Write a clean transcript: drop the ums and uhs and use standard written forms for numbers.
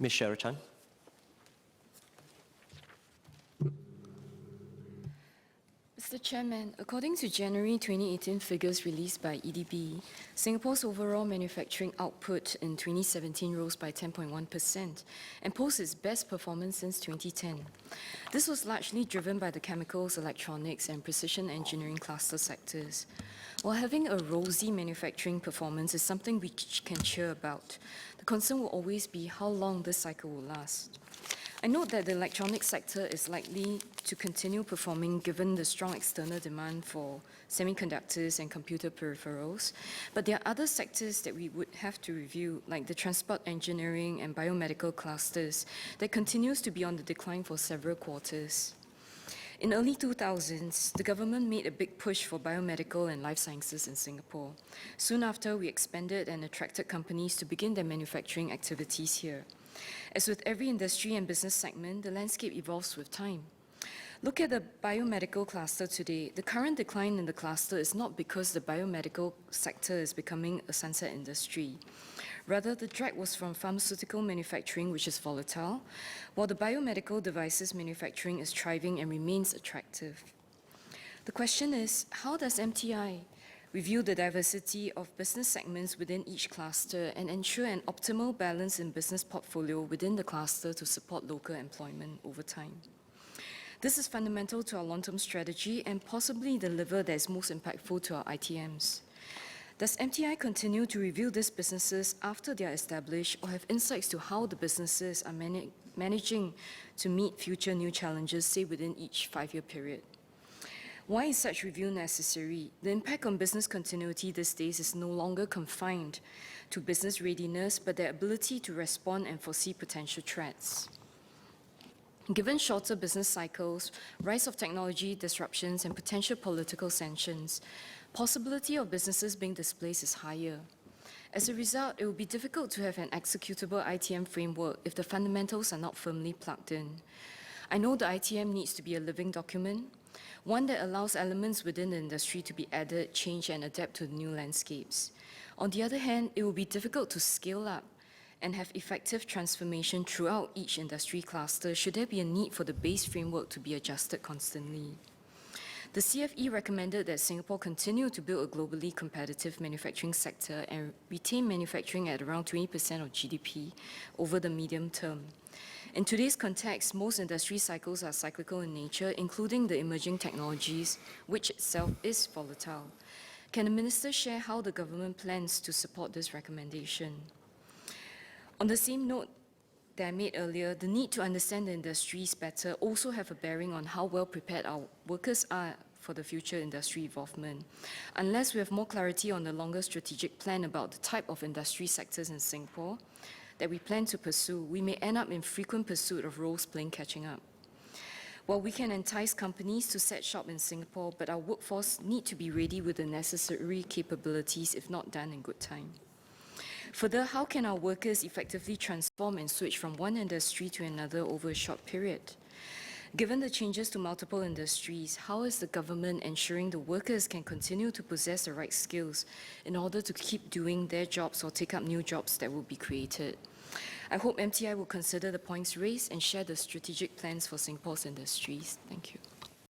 Ms. Cheryl Chan. Mr. Chairman, according to January 2018 figures released by EDB, Singapore's overall manufacturing output in 2017 rose by 10.1% and posted its best performance since 2010. This was largely driven by the chemicals, electronics, and precision engineering cluster sectors. While having a rosy manufacturing performance is something we can cheer about, the concern will always be how long this cycle will last. I note that the electronics sector is likely to continue performing given the strong external demand for semiconductors and computer peripherals, but there are other sectors that we would have to review, like the transport engineering and biomedical clusters, that continues to be on the decline for several quarters. In early 2000s, the government made a big push for biomedical and life sciences in Singapore. Soon after, we expanded and attracted companies to begin their manufacturing activities here. As with every industry and business segment, the landscape evolves with time. Look at the biomedical cluster today. The current decline in the cluster is not because the biomedical sector is becoming a sunset industry. Rather, the drag was from pharmaceutical manufacturing, which is volatile, while the biomedical devices manufacturing is thriving and remains attractive. The question is, how does MTI review the diversity of business segments within each cluster and ensure an optimal balance in business portfolio within the cluster to support local employment over time? This is fundamental to our long-term strategy and possibly the lever that is most impactful to our ITMs. Does MTI continue to review these businesses after they are established or have insights to how the businesses are managing to meet future new challenges, say within each 5-year period? Why is such review necessary? The impact on business continuity these days is no longer confined to business readiness, but their ability to respond and foresee potential threats. Given shorter business cycles, rise of technology disruptions, and potential political sanctions, possibility of businesses being displaced is higher. As a result, it will be difficult to have an executable ITM framework if the fundamentals are not firmly plugged in. I know the ITM needs to be a living document, one that allows elements within the industry to be added, changed, and adapt to new landscapes. On the other hand, it will be difficult to scale up and have effective transformation throughout each industry cluster should there be a need for the base framework to be adjusted constantly. The CFE recommended that Singapore continue to build a globally competitive manufacturing sector and retain manufacturing at around 20% of GDP over the medium term. In today's context, most industry cycles are cyclical in nature, including the emerging technologies, which itself is volatile. Can the Minister share how the government plans to support this recommendation? On the same note that I made earlier, the need to understand the industries better also have a bearing on how well prepared our workers are for the future industry involvement. Unless we have more clarity on the longer strategic plan about the type of industry sectors in Singapore that we plan to pursue, we may end up in frequent pursuit of roles playing catching up. While we can entice companies to set shop in Singapore, but our workforce need to be ready with the necessary capabilities if not done in good time. Further, how can our workers effectively transform and switch from one industry to another over a short period? Given the changes to multiple industries, how is the government ensuring the workers can continue to possess the right skills in order to keep doing their jobs or take up new jobs that will be created? I hope MTI will consider the points raised and share the strategic plans for Singapore's industries. Thank you.